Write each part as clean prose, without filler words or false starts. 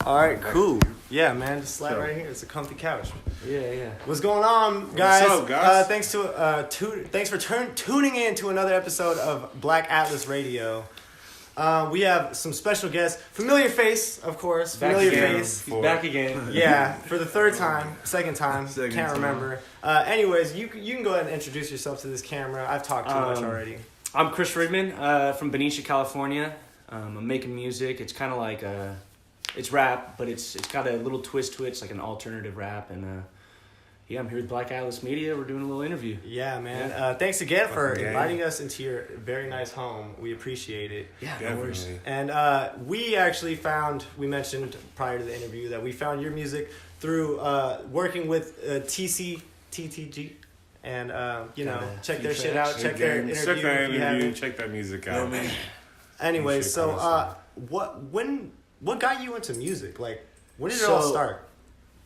All right, cool. Yeah, man, just slide right here. It's a comfy couch. Yeah. What's going on, guys? What's up, guys? Thanks for tuning in to another episode of Black Atlas Radio. We have some special guests. Familiar face, of course. Familiar face. He's back again. Yeah, for the second time. Can't remember. Anyways, you can go ahead and introduce yourself to this camera. I've talked too much already. I'm Chrisrydman from Benicia, California. I'm making music. It's kind of like it's rap, but it's got a little twist to it. It's like an alternative rap, and yeah, I'm here with Black Atlas Media. We're doing a little interview. Yeah, man. Yeah. Thanks again for inviting us into your very nice home. We appreciate it. Yeah, definitely. And we actually we mentioned prior to the interview that we found your music through working with TTG. And, check their shit out. Check their interview. Check that music out. Anyway, so what got you into music? Like, when did it all start?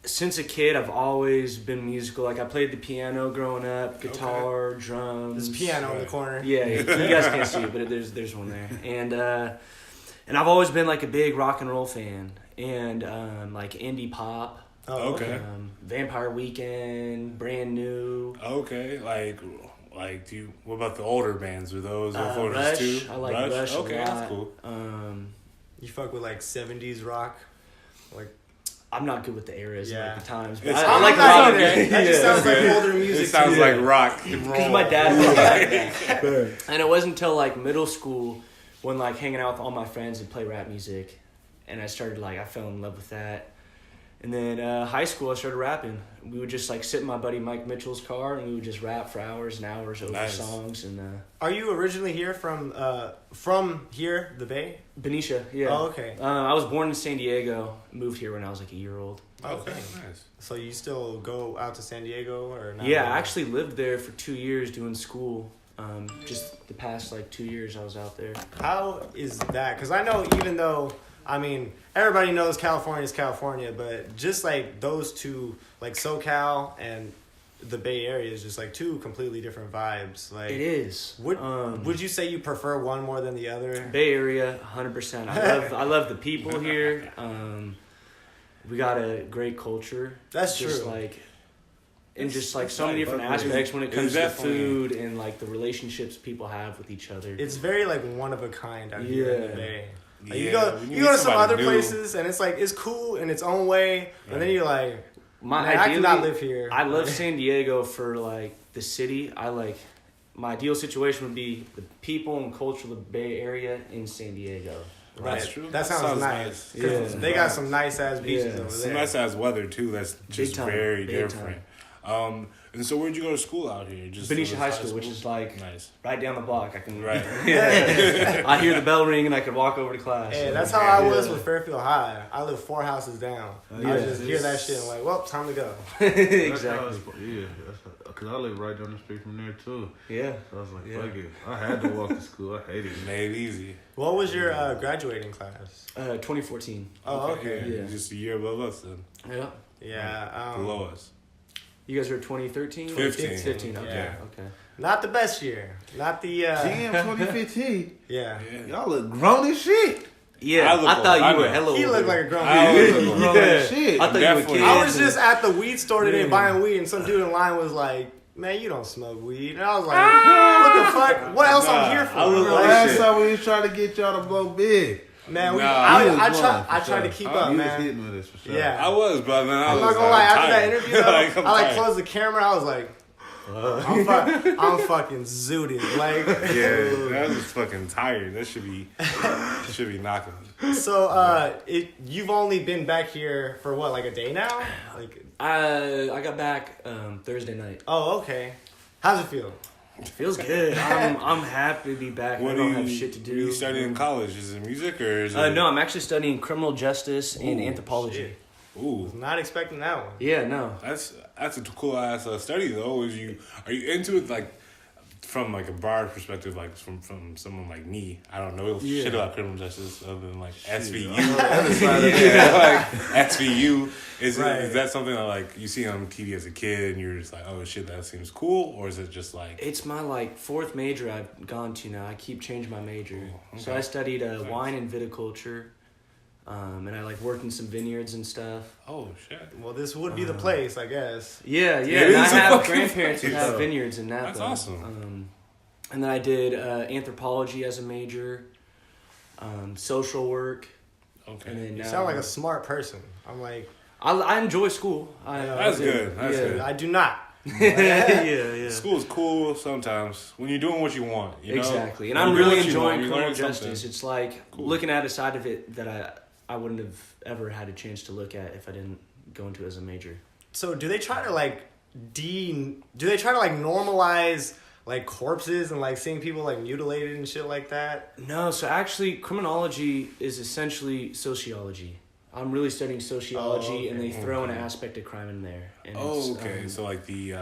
Since a kid, I've always been musical. Like, I played the piano growing up, guitar, drums. There's a piano in the corner. Yeah, you guys can't see it, but there's one there. And I've always been like a big rock and roll fan, and like indie pop. Oh, okay. Vampire Weekend, Brand New. Okay, like what about the older bands? Were those Rush too? I like Rush Okay, a lot. that's cool. You fuck with like 70s rock? Like, I'm not good with the eras and like the times. But I like rock. rock. That just sounds like older music. It sounds like rock. Because my dad was like that. And it wasn't until like middle school when like hanging out with all my friends and play rap music, and I fell in love with that. And then high school, I started rapping. We would just like sit in my buddy Mike Mitchell's car, and we would just rap for hours and hours over songs. And are you originally here from here, the Bay? Benicia, yeah. Oh, okay. I was born in San Diego. Moved here when I was like a year old. Okay, nice. So you still go out to San Diego or not? Yeah, I actually lived there for 2 years doing school. Just the past like 2 years, I was out there. How is that? Because I know even though. I mean, everybody knows California is California, but just like those two, like SoCal and the Bay Area is just like two completely different vibes. Like it is. Would you say you prefer one more than the other? Bay Area, 100%. I love the people here. We got a great culture. That's just true. Just like so many different aspects when it comes to food and like the relationships people have with each other. It's very like one of a kind out here in the Bay. Like, yeah, you go to some other places and it's like it's cool in its own way, and then you're like, I cannot live here. I love San Diego for like the city. My ideal situation would be the people and culture of the Bay Area in San Diego. Right. That's true. That sounds nice. Yeah. They got some nice ass beaches over there. Some nice ass weather too. That's just very different. And so where'd you go to school out here? Just Benicia High School, which is like right down the block. I can I hear the bell ring and I could walk over to class. Hey, that's how I was with Fairfield High. I live 4 houses down. I just hear that shit and like, well, time to go. Exactly. Because I live right down the street from there too. Yeah. So I was like, fuck it. I had to walk to school. I hated it. Made it easy. What was your graduating class? 2014. Oh, okay. Yeah. Just a year above us then. Yeah. Yeah. Below us. You guys are 2013? 15. Okay. Yeah. Okay. Not the best year. Not the... Damn, 2015. Yeah. Y'all look grown as shit. Yeah, I thought you were hella He looked like a grown man. shit. I thought you were kids. I was just at the weed store today buying weed, and some dude in line was like, man, you don't smoke weed. And I was like, what the fuck? What else I'm here for? Last time we was trying to get y'all to blow big. Man, I tried to keep up, man. Hitting with us for sure. Yeah. I was, but then I'm not gonna lie, after that interview, though, I closed the camera, I was like, I'm fucking zooted. Like, yeah, I was just fucking tired. That should be knocking. So, you've only been back here for what, like a day now? Like, I got back Thursday night. Oh, okay. How's it feel? It feels good. I'm happy to be back. I don't have shit to do. What are you studying in college? Is it music or is it? No, I'm actually studying criminal justice and anthropology. Shit. Ooh, Was not expecting that one. Yeah, no. that's a cool ass study though. Are you into it like from like a broad perspective, like from someone like me? I don't know shit about criminal justice other than like SVU. Like SVU is that something that like you see on TV as a kid and you're just like, oh shit, that seems cool, or is it just like it's my like fourth major I've gone to now. I keep changing my major. Okay. So I studied wine and viticulture. And I like worked in some vineyards and stuff. Oh shit. Well, this would be the place, I guess. Yeah. It And I is a have fucking grandparents who place. have vineyards in Napa. That's awesome. And then I did anthropology as a major, social work. Okay. And then You now sound like a smart person. I'm like, I enjoy school. That's good. That's good. I do not. yeah. School's cool sometimes when you're doing what you want. You know? Exactly. And When I'm you do really what you want, enjoying you criminal learn justice. something. It's like Cool. looking at a side of it that I wouldn't have ever had a chance to look at if I didn't go into it as a major. So do they try to like normalize like corpses and like seeing people like mutilated and shit like that? No, so actually criminology is essentially sociology. I'm really studying sociology, and they throw an aspect of crime in there. And Oh, it's, okay. So like the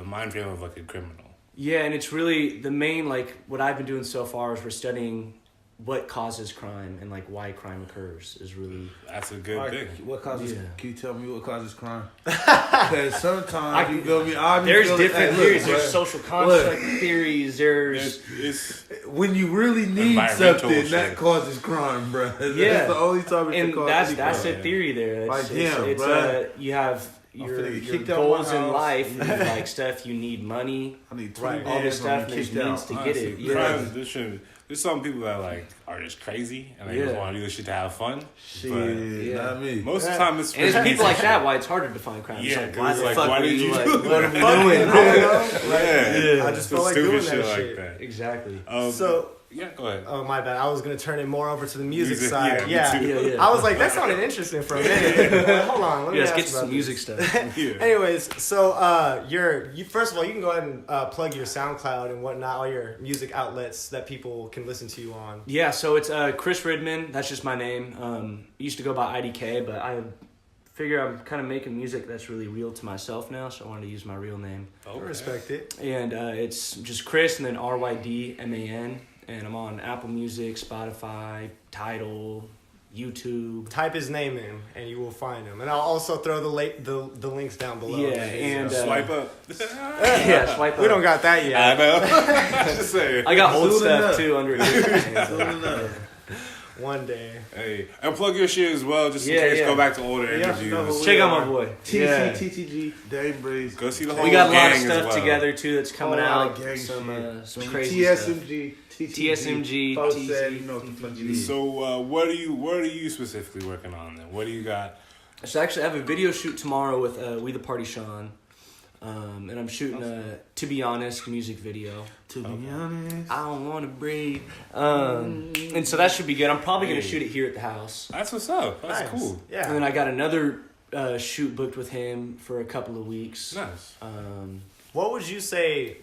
mind frame of like a criminal. Yeah, and it's really the main, like, what I've been doing so far is we're studying what causes crime and, like, why crime occurs is really... That's a good thing. What causes? Yeah. Can you tell me what causes crime? Because sometimes you feel me. There's different theories. Look, There's social construct theories. There's... It's when you really need Environmental something, shit. that causes crime, bro. Yeah. That's the only time it And can cause that's any the crime. theory there. Like, It's, damn, it's bruh. you have I'm your finna get kicked out goals my in house. life. You like stuff. You need money. I need 20 All this bands, I'm stuff. gonna There's kicked means out. to get honestly, it. Yeah. crime, there's some people that like are just crazy and they just Yeah. want to do this shit to have fun. Shit, Yeah. not me. Most of the time it's And it's people like that why it's harder to define crime. Yeah, it's like, why 'cause the like, fuck why were did you like, do what are we Fuck doing? it, I don't know. Yeah. I just Some felt like stupid doing shit that like shit. that. Exactly. So, yeah, go ahead. oh my bad. I was gonna turn it more over to the music Music, side. yeah, me too. Yeah. I was like, that sounded interesting for a minute. Like, hold on, let me Let's ask get to about some this. music stuff. Yeah. Anyways, so you first of all, you can go ahead and plug your SoundCloud and whatnot, all your music outlets that people can listen to you on. Yeah, so it's Chrisrydman. That's just my name. I used to go by IDK, but I figure I'm kind of making music that's really real to myself now, so I wanted to use my real name. I respect it. And it's just Chris and then RYDMAN, and I'm on Apple Music, Spotify, Tidal, YouTube. Type his name in, and you will find him. And I'll also throw the links down below. Yeah, and Swipe up. yeah, swipe up. We don't got that I yet. know. Just saying. I got old Soon stuff enough. too under it. One day. Hey, and plug your shit as well, just in Yeah, case. yeah. Go back to older Yeah, interviews. no, Check out my boy. Yeah. TTG, Dame Breeze. Go see the whole We got a lot of gang as stuff well. togety too that's coming Whole lot out. of gang Some shit. crazy stuff. TSMG, TSMG, Post said, TZ. you know what the fuck it is. So, what are you specifically working on then? What do you got? So actually, I have a video shoot tomorrow with We the Party Sean, and I'm shooting a To Be Honest music video. To be honest. I don't want to breathe, and so that should be good. I'm probably gonna shoot it here at the house, That's what's up. That's Nice. cool. Yeah. and then I got another shoot booked with him for a couple of weeks. Nice. What would you say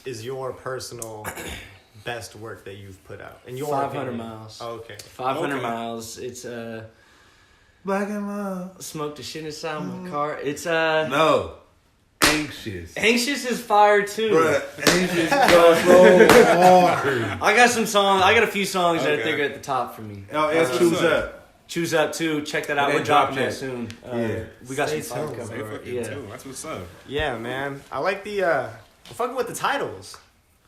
is your personal best work that you've put out? In your 500 opinion? miles. Oh, okay. 500 Okay. miles. It's Black and love. smoked the shit inside my car. It's No. Anxious. Anxious is fire too. Bruh, anxious goes so hard. I got some songs. I got a few songs that I Okay. think are at the top for me. LS Choose Up. Choose Up too. Check that out. And We're then dropping drop that check. soon. Yeah. We got Stay some fire tuned. Stay coming. fucking Yeah. too. That's what's up. Yeah, man. I like the I'm fucking with the titles.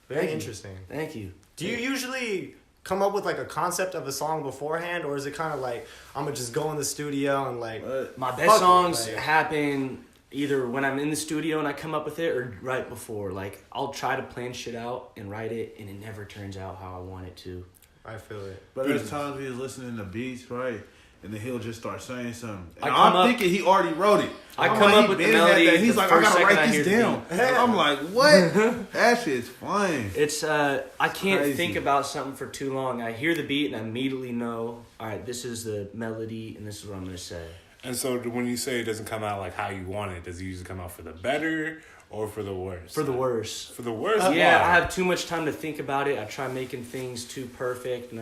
Very Thank you. interesting. Thank you. Do you usually come up with like a concept of a song beforehand, or is it kind of like I'm gonna just go in the studio and like My Fuck best it, songs like- happen either when I'm in the studio and I come up with it, or right before. Like I'll try to plan shit out and write it, and it never turns out how I want it to. I feel it. But there's times we was listening to beats, right? And then he'll just start saying something. I And come I'm up- thinking he already wrote it. I I'm come like, up he with the been had melody that. He's the like, I first gotta second write I this hear the down. beat. And I'm like, what? That shit's fine. It's I can't Crazy. think about something for too long. I hear the beat and I immediately know, all right, this is the melody and this is what I'm gonna say. And so, when you say it doesn't come out like how you want it, does it usually come out for the better or for the worse? For the worse. For the worse. Yeah, Why? I have too much time to think about it. I try making things too perfect, and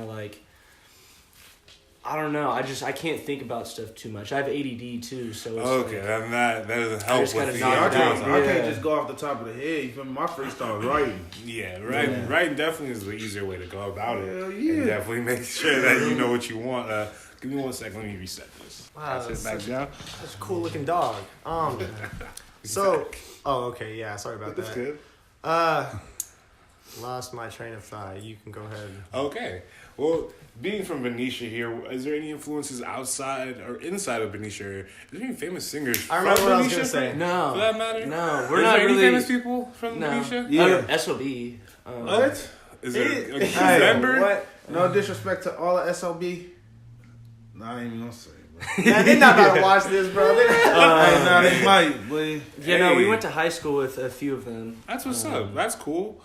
I don't know. I can't think about stuff too much. I have ADD too, so it's Okay, like, then that doesn't help just with gotta the knock it out. I can't Yeah. just go off the top of the head. You feel me? My freestyle is writing. Yeah, writing. Writing definitely is the easier way to go about it. Hell And yeah. definitely make sure that you know what you want. Give me 1 second. Let me reset this. Wow, Sit that's back down. Such a cool looking dog. So, oh okay, yeah. Sorry about That's that. good. Lost my train of thought. You can go ahead. Okay. Well, being from Benicia here, is there any influences outside or inside of Benicia? Is there any famous singers I remember from what I was Benicia? gonna say. No. For that matter? No, we're Is not there really any famous people from No. Benicia? Yeah. SOB. What? Is there a Hey, member? What? No disrespect to all the SOB. Nah, I ain't even gonna say it, Man, they're not about to watch this, bro. bro. Hey, nah, they might, boy. Yeah, no, we Hey. went to high school with a few of them. That's what's up. That's cool.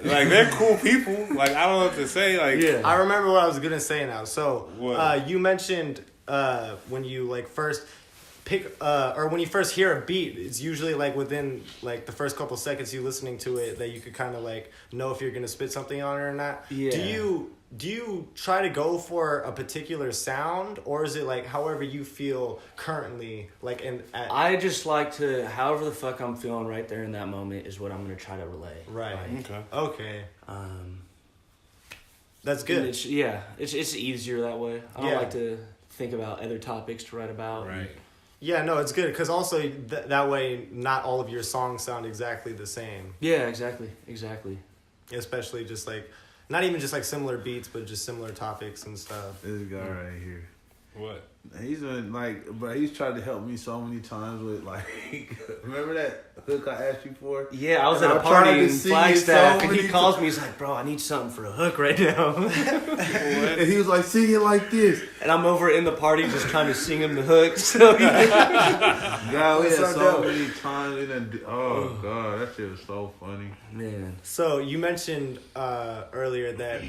Like they're cool people. Like I don't know what to say. Like Yeah. I remember what I was gonna say now. So, What? you mentioned when you like first pick or when you first hear a beat, it's usually like within like the first couple seconds you listening to it that you could kind of like know if you're gonna spit something on it or not. Yeah. Do you try to go for a particular sound, or is it like however you feel currently? Like, I just like to, however the fuck I'm feeling right there in that moment is what I'm gonna try to relay. right. Okay. Okay. That's And good. it's easier that way. I don't Yeah. like to think about other topics to write about. Right. Yeah, no, it's good because also that way not all of your songs sound exactly the same. Yeah, exactly. Especially just like not even just like similar beats, but just similar topics and stuff. This guy right here. What? He's been like, but he's tried to help me so many times with like, remember that hook I asked you for? Yeah, I was And at a I tried party to in sing it Flagstaff, so and he many calls me. He's like, "Bro, I need something for a hook right now." And he was like, sing it like this. And I'm over in the party just trying to sing him the hook. So he God, we had so so dope. many times. We done, oh God, that shit was so funny. man. So you mentioned earlier that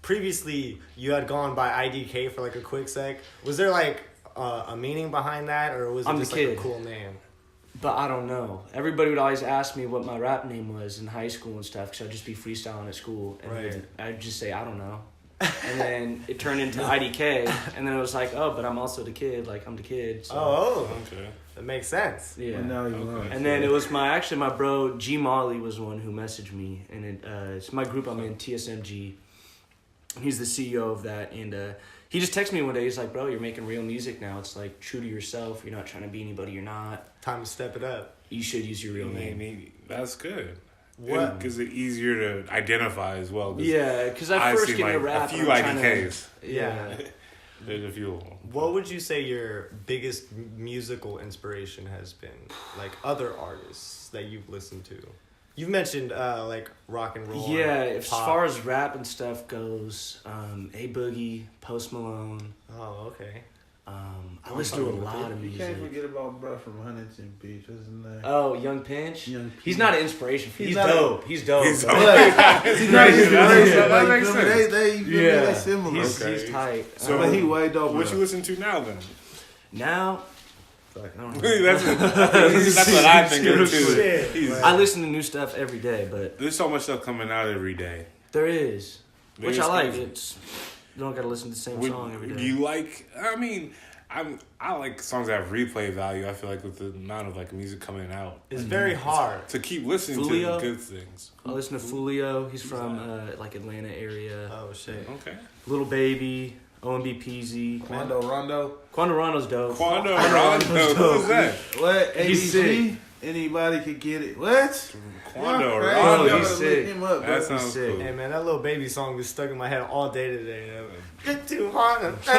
previously you had gone by IDK for like a quick sec. Was there like a meaning behind that, or was it I'm the just like a kid. cool name? But I don't know. Everybody would always ask me what my rap name was in high school and stuff, because I'd just be freestyling at school. And Right. then I'd just say, I don't know. And then it turned into IDK. And then it was like, oh, but I'm also the kid. Like, I'm the kid. So, Oh, Okay. that makes sense. yeah. But now he Okay. loves. And then it was my bro, G Molly, was the one who messaged me. And it's my group I'm in, TSMG. He's the CEO of that. And he just texted me one day. He's like, bro, you're making real music now. It's like true to yourself. You're not trying to be anybody you're not. Time to step it up. You should use your real name. That's good. What? Because it's easier to identify as well. 'Cause Yeah, because I I've first seen get into like rap. a few and I'm trying to- IDKs. Yeah. There's a few of them. What would you say your biggest musical inspiration has been? Like other artists that you've listened to? You've mentioned like rock and roll. Yeah, and as pop. far as rap and stuff goes, A Boogie, Post Malone. Oh, okay. I listen to a lot of You music. can't forget about bro from Huntington Beach, isn't that? Oh, Young Pinch. Young He's Pinch. not an inspiration for me. He's He's not dope. He's dope. He's bro. dope. He's not his That like, makes you feel me? sense. They, you feel me? Yeah. They similar. He's, Okay. he's tight. So- But he way dope. What you listen to now then? Now, fuck, I don't know. that's what I think of too. Shit. He's- I listen to new stuff every day, but There's so much stuff coming out every day. there is, which I like. There's- It's you don't gotta listen to the same song every Do day. you like? I mean, I like songs that have replay value. I feel like with the amount of like music coming out, It's very hard. to keep listening Fulio? to good things. I listen to Fulio. He's from like Atlanta area. Oh shit. Okay. Little Baby, OMB Peasy. Quando Rondo. Quando Rondo's dope. Quando Rondo, who's that? What? He's ABC? Anybody could get it. What? Quando Right? Rondo. he's Y'all gotta sick. look him up, That bro. sounds sick. cool. Hey man, that little baby song was stuck in my head all day today. Get too hard. Oh my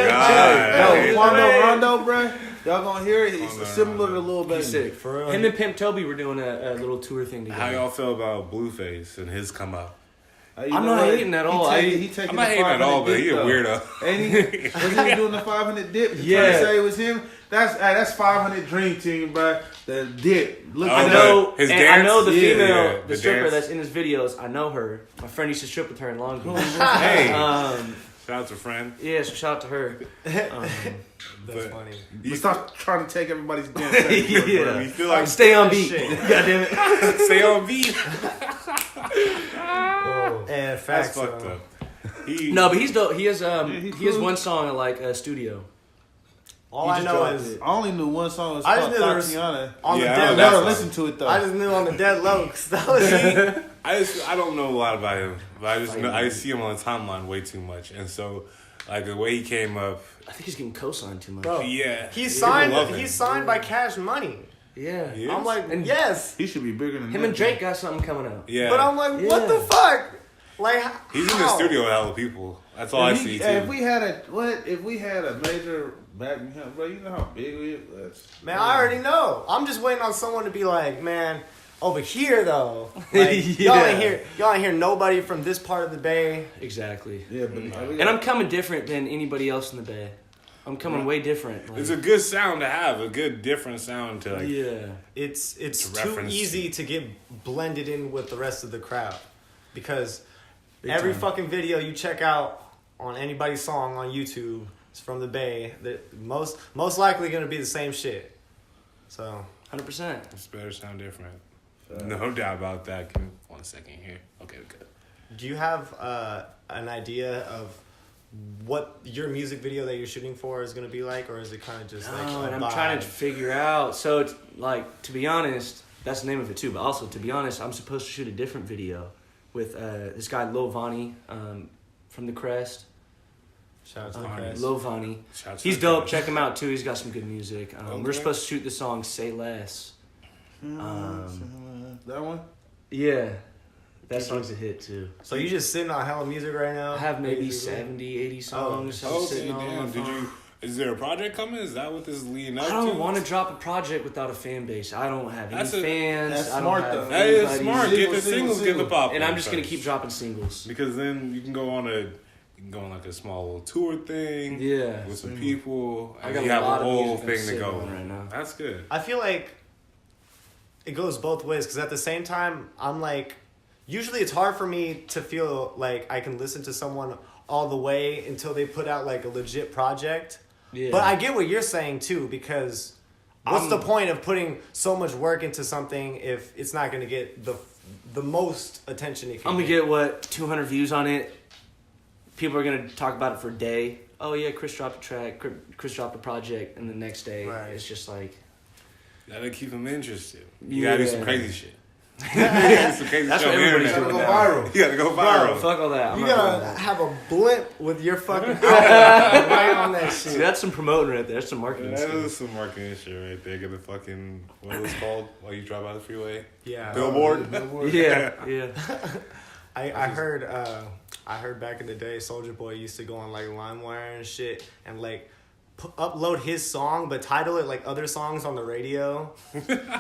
god. Yo, Quando Rondo, bro. Y'all gonna hear it? It's Quando similar to Rondo. Lil Baby. He's sick. For real. Him and Pimp Toby were doing a little tour thing together. How y'all feel about Blueface and his come up? You I'm know not what? hating at all. He taking I'm not the hating at all, 500 but he a dip, though. weirdo. Ain't he? Was he doing the 500 dip? You Yeah. trying to say it was him? That's 500 Dream Team, bro. The dip. Look Oh, I at know, his and I know the dance? female, Yeah, the the stripper dance. that's in his videos. I know her. My friend used to strip with her in Long Beach. Hey, Um, shout out to friend. yeah, so shout out to her. That's But- funny. You stop trying to take everybody's damn thing. Yeah. You feel like Stay on beat. Shit. God damn it. stay on beat. And That's facts. fucked up. He, No, but he's dope. He has he's he has cool. one song at like a studio. All He I just know dropped is it. I only knew one song. It's I just called knew there was- Tatiana. on the Yeah, I dead know I that low. never song. listened to it though. I just knew on the dead low. 'Cause that was I don't know a lot about him, but I see him on the timeline way too much, and so like the way he came up, I think he's getting co-signed too much. bro. yeah, He's people love signed. him. He's signed by Cash Money. Yeah. He is? I'm like, And yes. He should be bigger than Him that, and Drake got something coming up. Yeah. But I'm like, what the fuck? Like, He's in the studio with hella people. That's all I see too. If we had a major back behind, bro, you know how big it was. Man, I already know. I'm just waiting on someone to be like, man, over here though. Like, y'all ain't hear nobody from this part of the Bay. Exactly. Yeah, but And I'm coming different than anybody else in the Bay. I'm coming way different. Like, It's a good sound to have, a good different sound to like. yeah. It's To too reference. easy to get blended in with the rest of the crowd because Big every time. fucking video you check out on anybody's song on YouTube is from the Bay. That most likely gonna be the same shit. So 100%. It's better sound different. No doubt about that. Give me 1 second here. Okay, good. do you have an idea of what your music video that you're shooting for is gonna be like, or is it kind of just like No, a and I'm vibe? trying to figure out. So it's like, to be honest, that's the name of it too. But also, to be honest, I'm supposed to shoot a different video with this guy Lil Vonnie from the Crest. Shout out to the Crest. Lil Vonnie. Shouts He's to dope. the- Check him out too. He's got some good music. Okay. We're supposed to shoot the song "Say Less." that one. Yeah, that song's a hit too. So you just sitting on hella music right now? I have maybe basically? 70, 80 songs. I'm Okay, sitting on my damn. Did phone. you? Is there a project coming? Is that what this is leading up I to? don't want to drop a project without a fan base. I don't have any That's a- fans. that's I don't smart, have though. That is anybody. smart. Get the Single, singles, get the pop. And I'm just gonna keep dropping singles. because then you can go on like a small little tour thing. Yeah. With some people. I And got you a have lot a of whole music I'm thing to sitting go on right now. That's good. I feel like it goes both ways because at the same time, I'm like, usually it's hard for me to feel like I can listen to someone all the way until they put out like a legit project. Yeah. But I get what you're saying too because what's the point of putting so much work into something if it's not going to get the most attention it can I'm gonna get 200 views on it. People are gonna talk about it for a day. Oh yeah, Chris dropped a track. Chris dropped a project, and the next day Right. it's just like Gotta keep them interested. You gotta do some Yeah. crazy shit. Some crazy That's shit what on the everybody's internet. doing Go now. viral. You gotta go viral. Fuck all that. I'm You not doing gotta that. have a blimp with your fucking album right on that See, shit. that's some promoting right there. That's some marketing. That skills. is some marketing shit right there. Get the fucking, what is it called while you drive by the freeway? Yeah. Billboard? Yeah, yeah. I heard back in the day, Soulja Boy used to go on like LimeWire and shit, and like upload his song, but title it like other songs on the radio.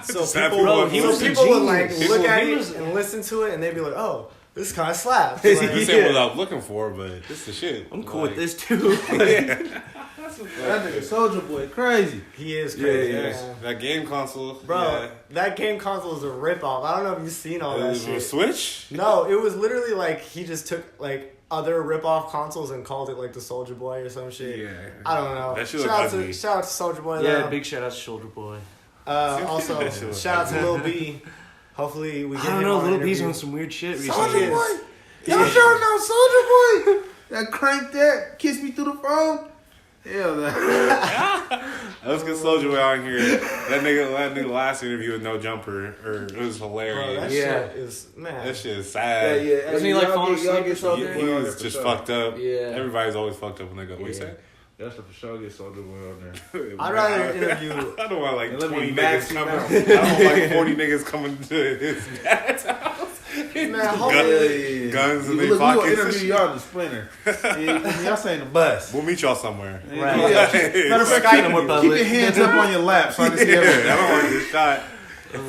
So Snap people, people up. he was so a people would like genius. look at He it was- and listen to it, and they'd be like, "Oh, this kind of slaps." This Like, ain't what I was looking for, but this the shit. I'm cool Like, with this too. That nigga Soulja Boy crazy. he is crazy, Yeah, man. that game console. Bro. Yeah. That game console is a ripoff. I don't know if you've seen all It that was a shit. Switch? No, it was literally like he just took like other rip-off consoles and called it like the Soulja Boy or some shit. Yeah. I don't know. That shit shout look out ugly. to Soulja Boy. Yeah, though. big shout out to Shoulder Boy. Also, That shit look shout out to ugly. Lil B. Hopefully we get I don't him know, on Little an B's interview. on some weird shit Soulja recently. Boy. Y'all showing out Soulja Boy. That crank that, kiss me through the phone. Hell no. Let's get Soulja Boy on here. That nigga last interview with No Jumper, it was Bro, hilarious. that Yeah. shit is, man. That shit is Yeah, sad. yeah. Wasn't he, like, Y'all falling get- y'all asleep get or something? Soulja He Boy on was there just for sure. fucked up. Yeah. Everybody's always fucked up when they go. What you Yeah. say? That's for sure. Get Soulja Boy on there. I'd rather interview. I don't want like And let me 20 max niggas him coming. out. I don't want like 40 niggas coming to his dad's house. Man, Gun- hopefully, Guns in We their gonna pockets. and interview shit. y'all in the Splinter. Yeah, y'all saying the bus. We'll meet y'all somewhere. Right. Yeah. Matter of fact, Skype keep, more keep public. your hands up on your lap so I can see Yeah, everything. I don't want to get shot.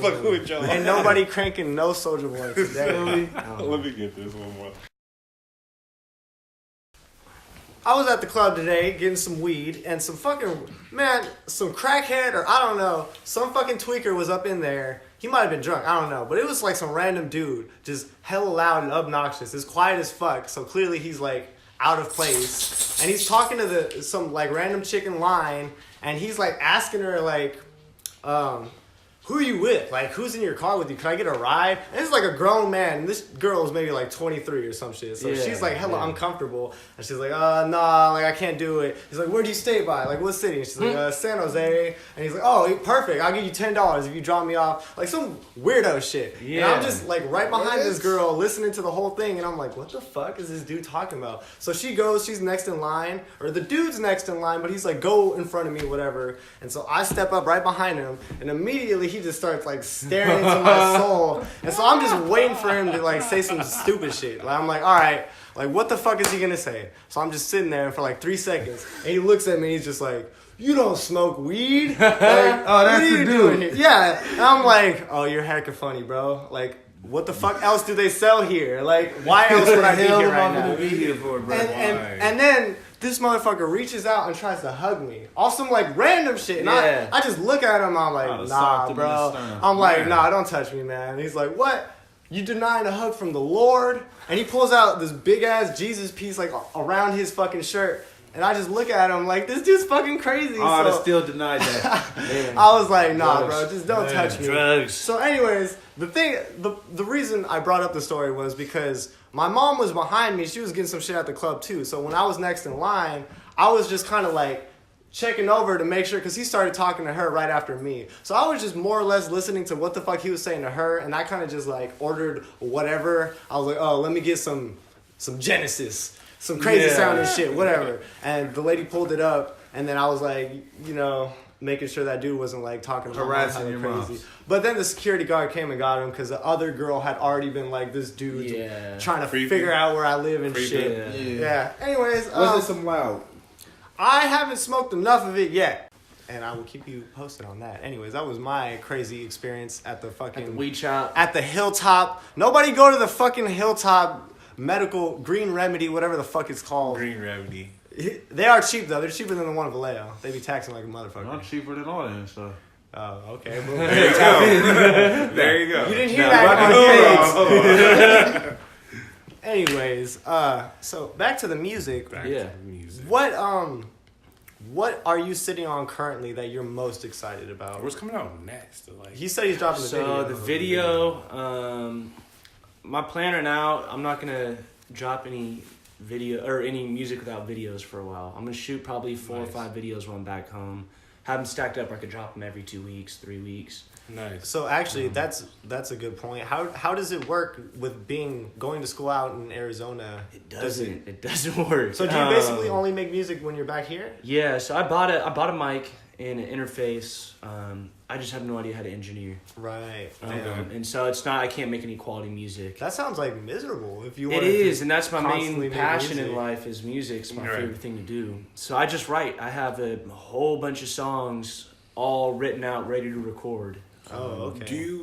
Fuck with y'all. ain't nobody cranking no Soulja Boy today. Let me get this one more. I was at the club today getting some weed and some some crackhead or I don't know, some fucking tweaker was up in there. He might have been drunk, I don't know, but it was like some random dude, just hella loud and obnoxious. It's quiet as fuck, so clearly he's like out of place. And he's talking to some like random chick in line, and he's like asking her like, who are you with? Like, who's in your car with you? Can I get a ride? And it's like a grown man. And this girl is maybe like 23 or some shit. So Yeah, she's like hella yeah. uncomfortable. And she's like, nah, like I can't do it. He's like, where do you stay by? Like, what city? And she's like, San Jose. And he's like, oh, perfect. I'll give you $10 if you drop me off. Like some weirdo shit. And Yeah. I'm just like right behind this girl listening to the whole thing. And I'm like, what the fuck is this dude talking about? So she goes, she's next in line. Or the dude's next in line, but he's like, go in front of me, whatever. And so I step up right behind him. And immediately he just starts like staring into my soul. And so I'm just waiting for him to like say some stupid shit. Like I'm like, all right, like what the fuck is he gonna say? So I'm just sitting there for like 3 seconds, and he looks at me. And he's just like, "You don't smoke weed?" Like, oh, that's the dude. Yeah. And I'm like, "Oh, you're hecka funny, bro. Like, what the fuck else do they sell here? Like, why else would I be here right now?" Be here for it, bro. And then this motherfucker reaches out and tries to hug me. All some like random shit. And I just look at him. I'm like, nah, bro. I'm like, nah, don't touch me, man. And he's like, what? You denying a hug from the Lord? And he pulls out this big ass Jesus piece like around his fucking shirt. And I just look at him like, this dude's fucking crazy. Oh, I'd have still denied that. I was like, nah, bro, just don't touch me. Drugs. So anyways, the reason I brought up the story was because my mom was behind me. She was getting some shit at the club too. So when I was next in line, I was just kind of like checking over to make sure, because he started talking to her right after me. So I was just more or less listening to what the fuck he was saying to her. And I kind of just like ordered whatever. I was like, oh, let me get some Genesis. Some crazy sounding shit, whatever. And the lady pulled it up, and then I was like, you know, making sure that dude wasn't like talking about harassing your crazy. moms. But then the security guard came and got him because the other girl had already been like, this dude trying to figure out where I live and shit. Yeah. Anyways, was it some loud? I haven't smoked enough of it yet. And I will keep you posted on that. Anyways, that was my crazy experience at the fucking... At the weed shop. At the Hilltop. Nobody go to the fucking Hilltop medical green remedy, whatever the fuck it's called. Green remedy. They are cheap though. They're cheaper than the one in Vallejo. They be taxing like a motherfucker. Not cheaper than all that stuff. Oh, okay. There you go. There you go. You didn't hear that on stage. Anyways, so back to the music. Back to the music. What are you sitting on currently that you're most excited about? What's coming out next? Like, He said he's dropping the video. So the video, my plan right now, I'm not gonna drop any video or any music without videos for a while. I'm gonna shoot probably 4 or 5 videos when I'm back home. Have them stacked up. I could drop them every 2 weeks, 3 weeks. Nice. So actually, that's a good point. How does it work with going to school out in Arizona? It doesn't work. So do you basically only make music when you're back here? Yeah. So I bought a mic and an interface. I just have no idea how to engineer. Right. And so it's not. I can't make any quality music. That sounds like miserable. If you it is, and that's my main passion music in life is music. It's my favorite thing to do. So I just write. I have a whole bunch of songs all written out, ready to record. Oh, okay.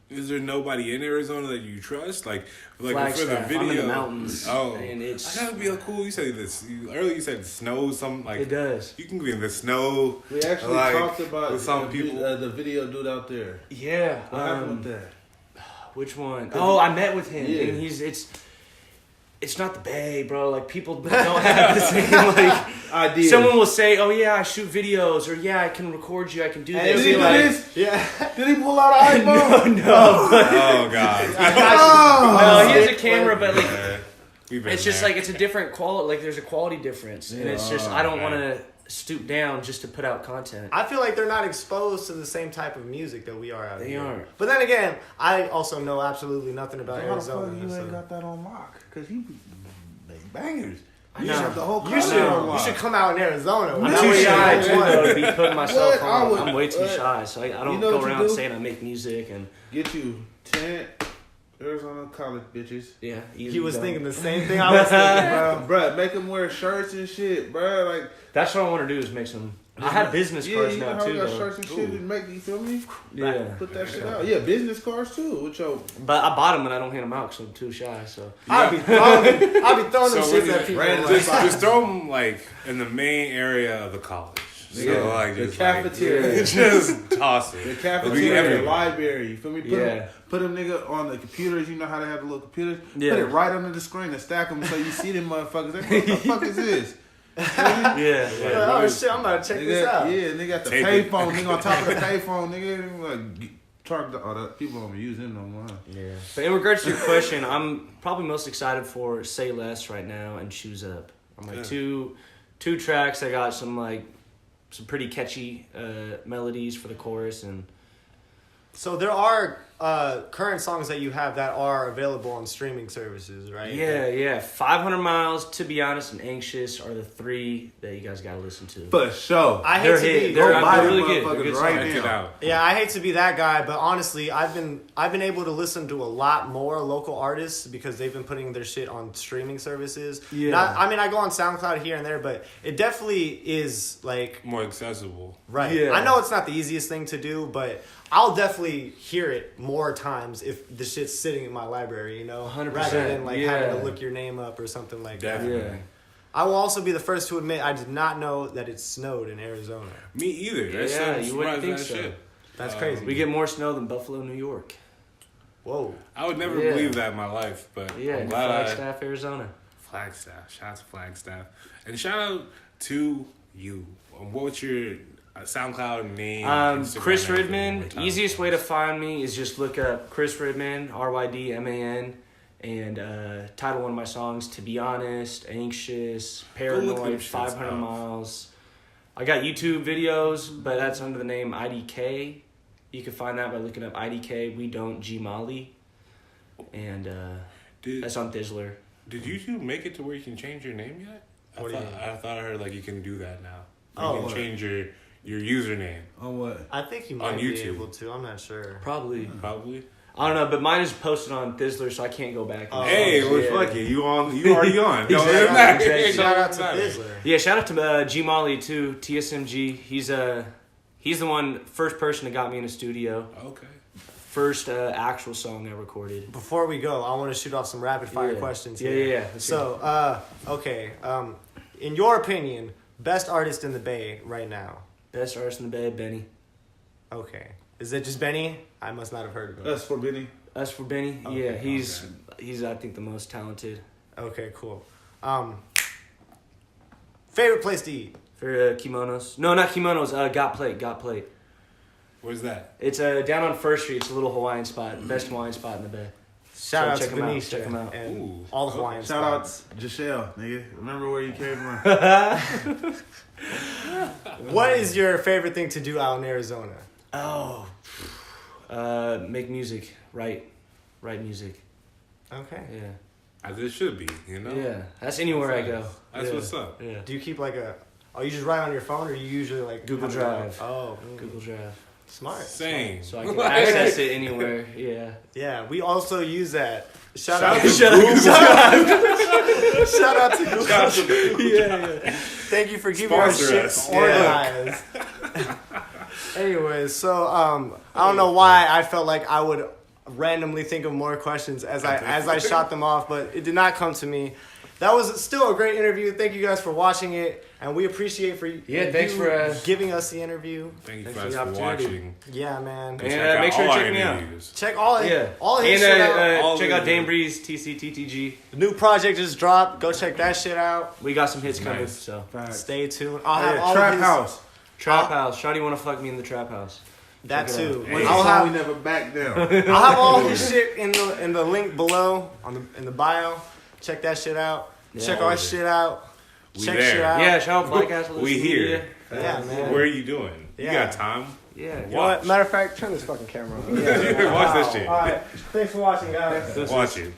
Is there nobody in Arizona that you trust? Like Flagstaff. for the video? I'm in the mountains. Oh, and it's that would be cool. You said this earlier. You said snow. It does. You can be in the snow. We actually talked about with some people. The video dude out there. Yeah. What happened with that? Which one? Oh, I met with him, and it's not the Bay, bro. Like, people don't have the same, like... Ideas. Someone will say, oh, yeah, I shoot videos, or yeah, I can record you, I can do this. Did he do this? Yeah. Did he pull out an iPhone? No. Oh, God. Well, he has a camera, but, like, it's just, there. like, it's a different quality. Like, there's a quality difference. And it's just, I don't want to stoop down just to put out content. I feel like they're not exposed to the same type of music that we are out here. They aren't. But then again, I also know absolutely nothing about Arizona. You ain't got that on lock, because he make bangers. You have the whole you should come out in Arizona. I'm too shy to be putting myself on. Would, I'm way too shy, so I don't go around saying I make music and get you 10 Arizona college bitches. Yeah, he was thinking the same thing I was thinking, bro. Bruh, make them wear shirts and shit, bro. Like, that's what I want to do is make some. I have business cards now too. Got shirts and shit and make, you feel me? Yeah, put that shit out. Yeah, business cards too. With your, but I bought them and I don't hand them out because I'm too shy. So I'll be throwing them shit at people. Just throw them like in the main area of the college. So like the just cafeteria, just toss it. The cafeteria, the library. You feel me? Put them nigga on the computers. You know how they have the little computers. Yeah. Put it right under the screen and stack them so you see them motherfuckers. Like, what the fuck is this? Oh shit! I'm about to check this out. Yeah, nigga got the payphone. Nigga on top of the payphone. Nigga like talk to all the people don't use him no more. Yeah. But in regards to your question, I'm probably most excited for "Say Less" right now and "Choose Up." I'm like two tracks. I got some pretty catchy melodies for the chorus, and so there are current songs that you have that are available on streaming services, right? Yeah. 500 Miles, To Be Honest, and Anxious are the 3 that you guys gotta listen to. For sure. I hate to be. They're buy really them good. motherfuckers They're good right songs. Check it now. out. Yeah, I hate to be that guy, but honestly, I've been able to listen to a lot more local artists because they've been putting their shit on streaming services. Yeah. I go on SoundCloud here and there, but it definitely is like More accessible. right. Yeah. I know it's not the easiest thing to do, but I'll definitely hear it more times if the shit's sitting in my library, 100%, rather than like having yeah. to look your name up or something like Definitely. that. Yeah. I will also be the first to admit I did not know that it snowed in Arizona. Me either. That's Yeah, so you wouldn't think surprised so. by that shit. That's crazy. We get more snow than Buffalo, New York. Whoa. I would never Yeah. believe that in my life, but Yeah, I'm glad Flagstaff, Arizona. Flagstaff. Shout out to Flagstaff. And shout out to you. What's your SoundCloud name? Instagram, Chris everything, one Rydman. time? Easiest way to find me is just look up Chris Rydman, Rydman, and title one of my songs, To Be Honest, Anxious, look Paranoid, them shits 500 up. Miles. I got YouTube videos, but that's under the name IDK. You can find that by looking up IDK, We Don't G Molly. And that's on Thizzler. Did YouTube make it to where you can change your name yet? What do you mean? I thought I heard like you can do that now. Oh, You can what? change your username. On what? I think you On might be YouTube. able to. I'm not sure. Probably. Probably. I don't know, but mine is posted on Thizzler, so I can't go back. And Hey, well, yeah. fuck it. You already on. Don't Exactly, let it matter. exactly. Don't Shout let out it to matter. Thizzler. Yeah, shout out to G Molly too, TSMG. He's the first person that got me in a studio. Okay. First actual song I recorded. Before we go, I want to shoot off some rapid fire Yeah. questions Yeah, here. yeah. Let's So, okay. In your opinion, best artist in the Bay right now? Best artist in the Bay, Benny. Okay. Is it just Benny? I must not have heard of him. That's for Benny. As for Benny, Okay, yeah, he's I think the most talented. Okay, cool. Favorite place to eat? For kimonos. No, not kimonos. Got Plate. Where's that? It's down on First Street. It's a little Hawaiian spot. Best Hawaiian spot in the Bay. Shout out check to 'em out, Benicia check 'em out. and Ooh. all the Hawaiian Shout out spots. Giselle, nigga. Remember where you came from? What is your favorite thing to do out in Arizona? Oh, make music. Write music. Okay. Yeah. As it should be, you know? Yeah. That's anywhere I go. That's Yeah. what's up. Yeah. Do you keep like you just write on your phone or you usually like Google have Drive. Oh, Google Drive. smart. Same. So I can access it anywhere. Yeah. Yeah, we also use that. Shout Shout out to to Google. Shout out to Google. Shout out to Google. Yeah. Thank you for keeping our Sponsor shit us. organized. Anyways, so I don't know why I felt like I would randomly think of more questions as I shot them off, but it did not come to me. That was still a great interview. Thank you guys for watching it, and we appreciate thanks for giving us the interview. Thank you Thanks guys for for the opportunity. watching. Yeah, man. And And, check out make sure to all our check me out. interviews. Check all his And shit out. all check the- out Dame Breeze TCTTG. The new project just dropped. Go check that shit out. We got some hits coming, Nice. so Stay tuned. I'll have all Trap of his, House. Trap House. Shawty wanna fuck me in the Trap House. That Check it too. Hey. I'll That's how we have never back down. I'll have all his shit in the link below in the bio. Check that shit out. Yeah, Check all our of it. shit out. We Check there. shit out. Yeah, shout out Black Castle. We here. Yeah, man. What are you doing? You Yeah. got time? Yeah. You know what? Matter of fact, turn this fucking camera on. Watch this shit. All right. Thanks for watching, guys. Watch it.